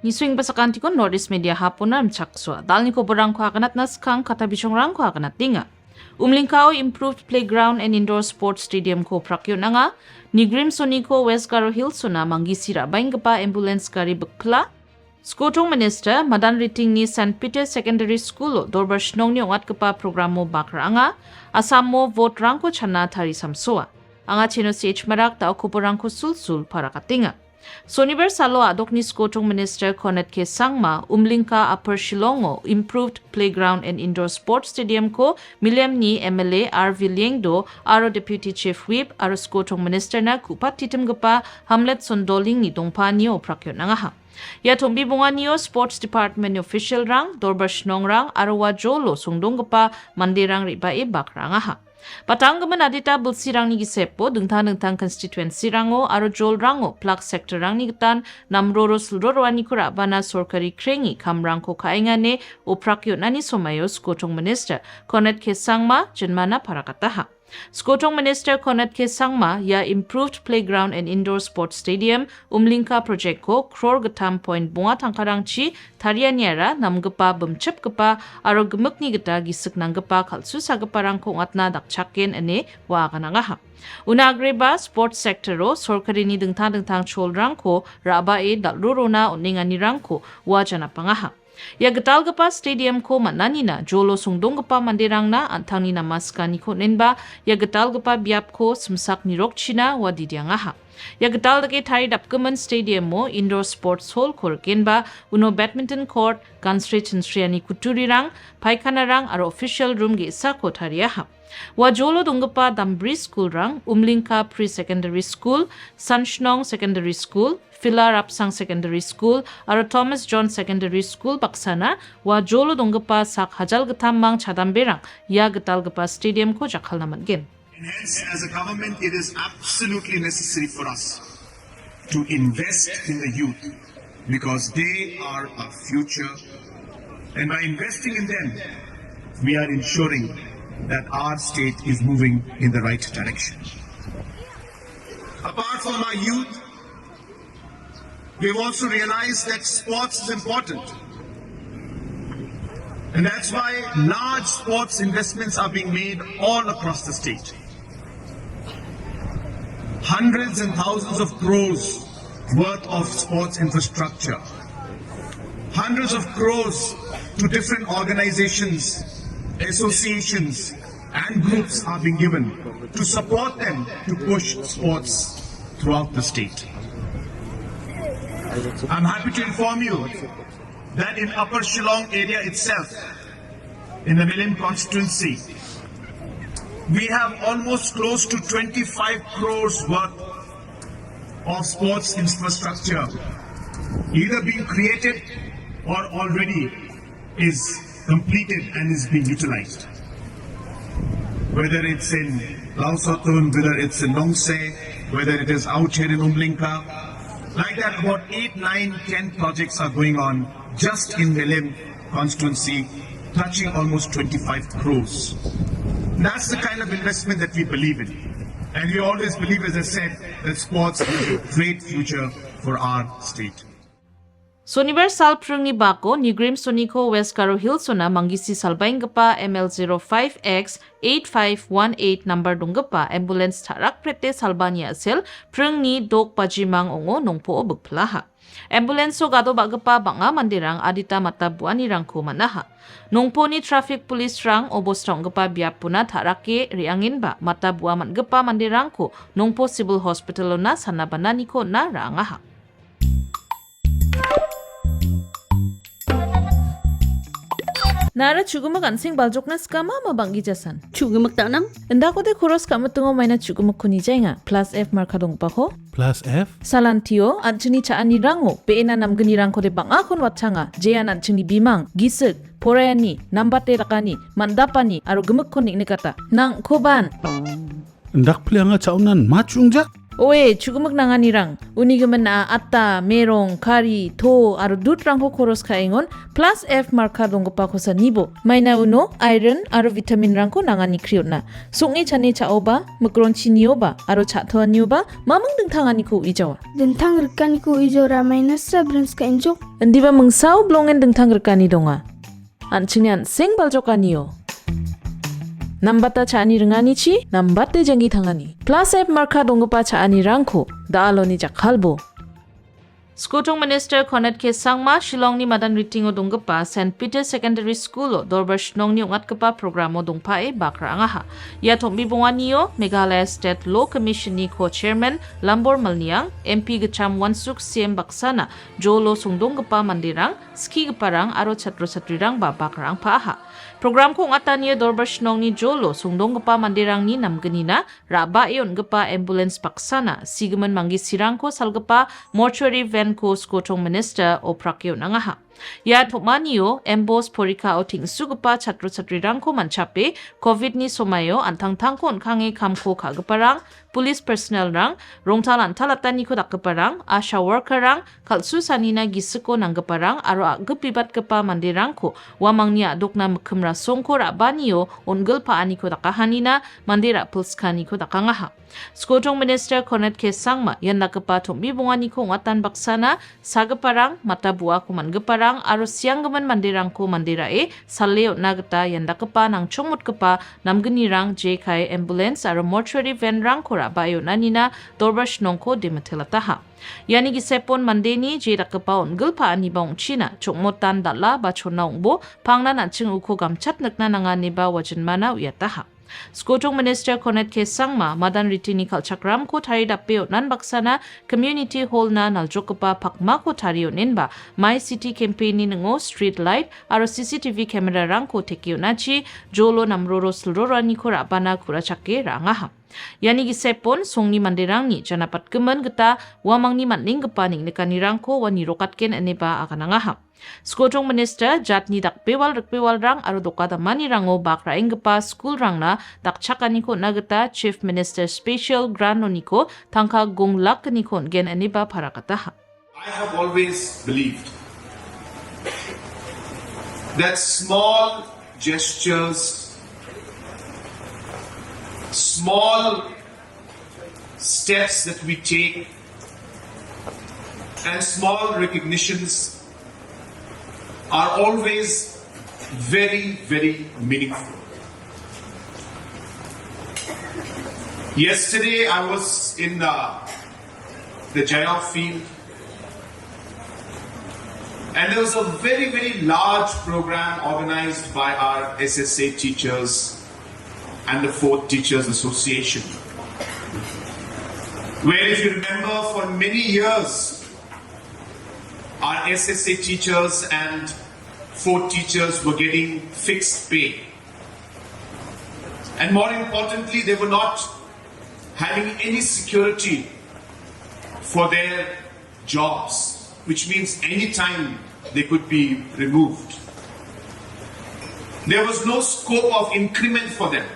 Niswing ba sakantikon Northeast Media Hub-ona rimchaksoa. Dal ni koborrangko akanat naskang katabisongrangko akanat tinga. Umlingkao improved playground and indoor sports stadium ko prakyo na nga. Ni Grimsoniko West Garo Hills na manggisira baenggipa ambulance gari bekpla. Skotong Minister Madan Riting ni St. Peter Secondary School dorbar shnong ni ongat kepa programo bakra anga. Asam mo vote rangko chana tari samsoa. Anga chino CH marak tao koborrangko sul-sul para katinga. Soniber salo dokni Skotong Minister Konet ke sangma umlingka Upper Shillongo improved playground and indoor sports stadium ko milem ni MLA R. Villengdo aro Deputy Chief Whip aro Skotong Minister na kupat titimgapa Hamlet Sondoling ni dongpa niyo prakyo nangaha. Ya tombi bunga niyo Sports Department official rang dorbar shnong rang aro wa jolo sungdonggapa mandirang ribae bakrangaha. Patanggaman adita bulsirang ni gisepo dingtang constituency rango aro jol rango plak sector rang ni gitan namroro sulroro ani kura bana sorkari krengi kamrangko kaingane oprakyo nani somayo Skotong Minister Konet ke sangma jenmana parakataha. Skotong Minister Konet ke sangma ya improved playground and indoor sports stadium umlingka project ko crore gatam point bunga tangkarang chi tarianyara namgipa bumchipgipa aro gemukni gita gisik nanggipa kalsu sagiparang ko ngatna dakchaken ane wa kanangaha. Unagre ba sports sector ro sorkari ni dingtang cholrang ko raba e dalrurona uninganirang ko wa janapangaha. Ya gital gapa stadium ko mananina jolo sungdong gapa mandirang na antang ni namaska ni ko nenba ya gital gapa biap ko sumsak ni rokchina wa didiangaha. Ya gital dake thari dapkaman stadium mo indoor sports hall ko kenba uno badminton court gansre chinsriani kuturirang paikanarang aro official room ge isa ko thariaha. Wa jolo donggapa Dambri School rang umlingka pre-secondary school Sanshnong Secondary School Phila Rapsang Secondary School aro Thomas John Secondary School baksana wa jolo donggapa sak hajal getammang chadamberang ya getalgapa stadium ko jakal namatgen. And hence, as a government, it is absolutely necessary for us to invest in the youth because they are our future. And by investing in them, we are ensuring that our state is moving in the right direction. Apart from our youth, we've also realized that sports is important. And that's why large sports investments are being made all across the state. Hundreds and thousands of crores worth of sports infrastructure. Hundreds of crores to different organizations, associations and groups are being given to support them to push sports throughout the state. I'm happy to inform you that in Upper Shillong area itself, in the Milim constituency, we have almost close to 25 crores worth of sports infrastructure either being created or already is completed and is being utilized. Whether it's in Lausotun, whether it's in Nongse, whether it is out here in Umlinka, like that about 8, 9, 10 projects are going on just in Milim constituency, touching almost 25 crores. That's the kind of investment that we believe in. And we always believe, as I said, that sports is a great future for our state. Soniber salprung ni bako ni Grimsoniko West Garo Hills na manggisi salbaenggipa ML05X 8518 number donggapa ambulance tarak prete salbanya sel prung ni dok pajimang ongo nongpo bekplaha. Ambulance so gado bagapa banga mandirang adita mata buani rangko manaha. Nongpo ni traffic police rang obos ronggapa biapuna tarake riangin ba mata bua mangapa mandirangko nongpo civil hospital na sanabanani ko na rangaha. Nara chugumak ansing baljok na skama mabanggi jasan. Chugumak tanang? Enda ko de kuros kamu tungo may na chugumak kuni jay plus F markadong pa ko. Plus F? Salantio anchini chaan ni rango peena namgani rangko de bangakon watchanga jayan anchini bimang gisik porayani nambate rakani mandapani aro gemuk konik nikata nang koban. Ndak pilianga chaunan machungja? Oe, chugumag nanganirang. Unigaman na atta, merong, kari, to, aro dutrang ko koros kaingon, plus F marka dongpa ko sa nibo. May na uno, iron, aro vitamin rang ko nangani kriot na. Sungi chane cha oba, magron chiniyo ba, aro cha toa niyo ba, mamang dingtangani ko ijawa. Dingtang rekan ko ijora minus sabrans ka injok. Hindi ba mangsaw blongen dingtang rekani donga? Anchingyan sing baljokaniyo. Nambata cha ani anichi, nambatte jangi thangani. Plus F marka dongpa cha ani rangko, daaloni jakhalbo. Skotong Minister Konet ke sangma Shillong ni madan ritingo dongpa St. Peter Secondary School dorbar shnong ni ungatkepa programo dongpa e bakra angaha. Ya thombi bonganiyo Meghalaya State Law Commission ni co-chairman Lambor Malniang, MP gacham wansuk CM baksana Jolo sungdongpa mandirang, ski geparang aro chatro-chatrirang ba bakra ang paaha. Program ko ngataniyo dorbar shnong ni Jolo sungdongpa mandirang ni namganina raba iyon gepa ambulance baksana sigaman mangi sirangko salgepa mortuary ko Skotong Minister o prakyo nangaha. Ya thomaniyo embos porika o ting sugapa chatro chatrirang ko manchape COVID ni somayo antang tangkon kange kamko kagaparang police personnel rang rongtal antalatani ko dakgaparang asha worker rang kalsu sanina gisiko nanggaparang aro agpibat kapa mandirang ko wamangnya dokna mkemra songko rabaniyo ongel paani ko dakahanina mandira pulskani ko dakangaha. Skotong Minister Konet ke sangma yan nakapa thombi bongani ko ngatan baksana sagaparang matabua ko manggaparang aro sianggaman mandirang ko mandira e saleo nagata yan nakapa nang chongmut kapa namganirang JK ambulance aro mortuary van rang ko rabayo nanina dorbar shnong ko dimatelataha. Yani gisepon mandeni je dakapa ongel pa aniba china chongmotan dala ba chona ongbo pangnan anching uko gamchat nakna nanganiba wajanmana uyataha. Skotong Minister Konet ke sangma madan ritini kalchakram ko tari dappeo nan baksana community hall na naljokapa pakma ko tariyo ninba My City campaign ni ngo street light aro CCTV camera rang ko tekiyo nachi jolo namroro slororani ko rabana kurachake rangaha. Yani gisepon songni mandirang ni janapat kemen geta wamangni matning gepaning nekanirang ko wanirokatken aniba akanangaha. Skotong Minister jatni dakpewal rang aro dokada manirango bakra engpa school rangna dakchakani ko nagata Chief Minister Special Grant niko tangka gonglak niko gen aniba parakataha. I have always believed that small gestures, small steps that we take and small recognitions are always very, very meaningful. Yesterday I was in the Jaya field and there was a very, very large program organized by our SSA teachers and the 4th Teachers Association, where if you remember for many years our SSA teachers and 4 teachers were getting fixed pay. And more importantly, they were not having any security for their jobs, which means any time they could be removed. There was no scope of increment for them.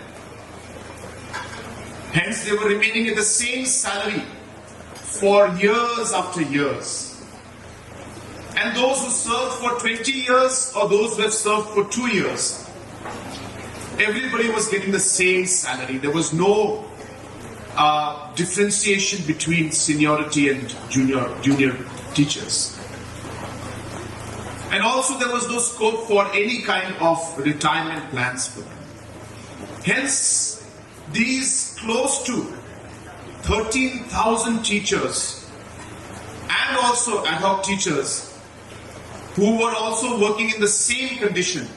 Hence, they were remaining at the same salary for years after years. And those who served for 20 years or those who have served for 2 years, everybody was getting the same salary. There was no differentiation between seniority and junior teachers. And also there was no scope for any kind of retirement plans for them. Hence, these close to 13,000 teachers and also ad hoc teachers who were also working in the same condition,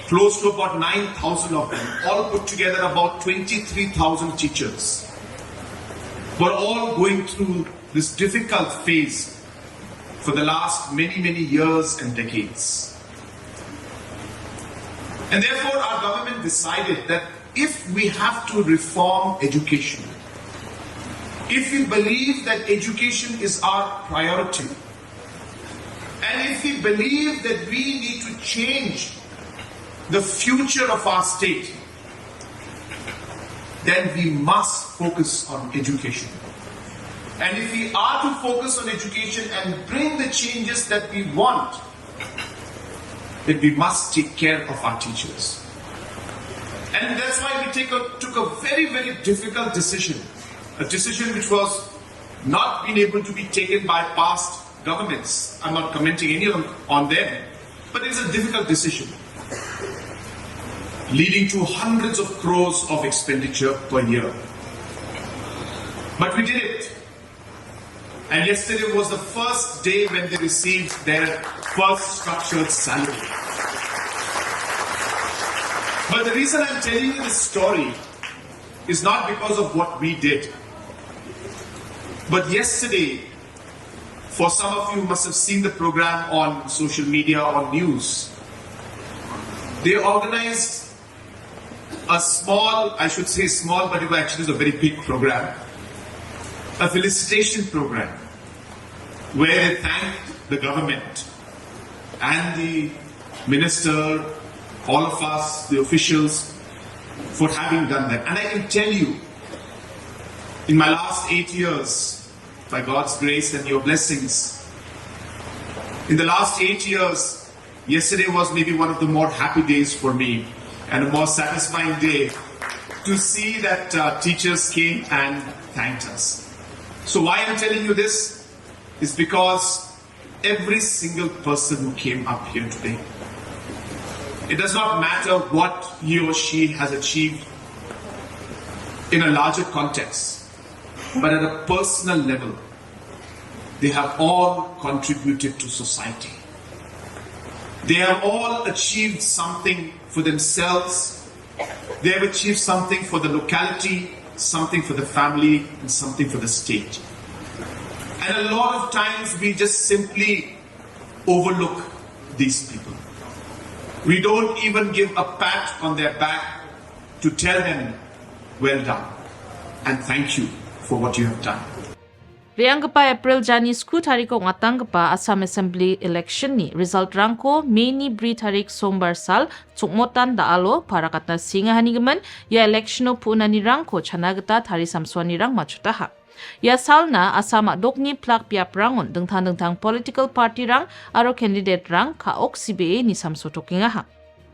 close to about 9,000 of them, all put together about 23,000 teachers, were all going through this difficult phase for the last many, many years and decades. And therefore our government decided that if we have to reform education, if we believe that education is our priority, and if we believe that we need to change the future of our state, then we must focus on education. And if we are to focus on education and bring the changes that we want, then we must take care of our teachers. And that's why we took a very, very difficult decision. A decision which was not been able to be taken by past governments. I'm not commenting any on them, but it's a difficult decision, leading to hundreds of crores of expenditure per year. But we did it. And yesterday was the first day when they received their first structured salary. But the reason I'm telling you this story is not because of what we did. But yesterday, for some of you must have seen the program on social media or news, they organized a small, I should say small, but it actually is a very big program, a felicitation program, where they thanked the government and the minister, all of us, the officials, for having done that. And I can tell you, in my last 8 years, by God's grace and your blessings, in the last 8 years, yesterday was maybe one of the more happy days for me and a more satisfying day to see that teachers came and thanked us. So why I'm telling you this is because every single person who came up here today, it does not matter what he or she has achieved in a larger context, but at a personal level, they have all contributed to society. They have all achieved something for themselves. They have achieved something for the locality, something for the family, and something for the state. And a lot of times we just simply overlook these people. We don't even give a pat on their back to tell them, well done, and thank you for what you have done. Baenggipa April Jani Sku Tariko Ngatanggipa Assam Assembly Election ni result rangko Mei Bri Tarik Sombar Sal Tsukmotan Daalo para katna singa hanigaman ya electiono punani rangko chanagata Tari Samswani rang machutaha. Ya salna asama dokni plak piap rangon dengtang political party rang aro candidate rang ka oksibe ni samsotokingaha.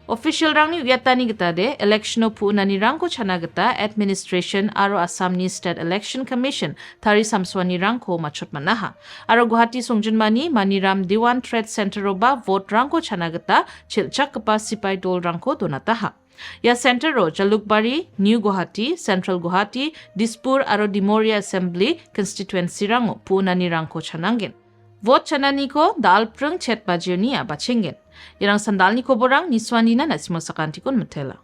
Official rang ni uyatani gita de electiono punani rangko chanagata administration aro Assam ni State Election Commission Tari Samswani rangko machot manaha. Aro Guwahati Songjunmani Maniram Diwan Trade Center roba vote rangko chanagata chilchakpa sipai dol rangko donataha. Ya center ro Jalukbari, New Guwahati, Central Guwahati, Dispur aro Dimoria Assembly constituency rango punani rangko chanangin. Vote chanani ko dalprung chet bajioni abachingen. Irang sandal ni koborrang niswana na simang sakantikon matela.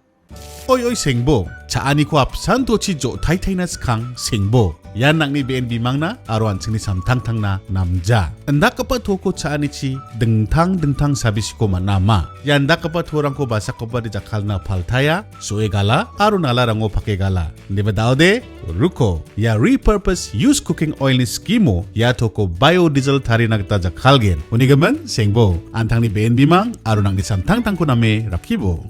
Oy sengbo, chaani ko apsan to chi jo thai na skang sengbo. Yan nang ni mingnamgipa aruan Chingni samtangtangna namja. Andak kapa toko anichi dingtang sabisi ko manama. Yan dak kapa torang ko basa ko di jakal na paltaya, soegala, arunala rango pakegala. Nebadaude, ruko, ya repurpose use cooking oil ni skimo, ya toko biodiesel tari nagta jakalgen. Unigaman, sengbo, antang ni mingnamgipa arunang ni samtangtang ko name rakibo.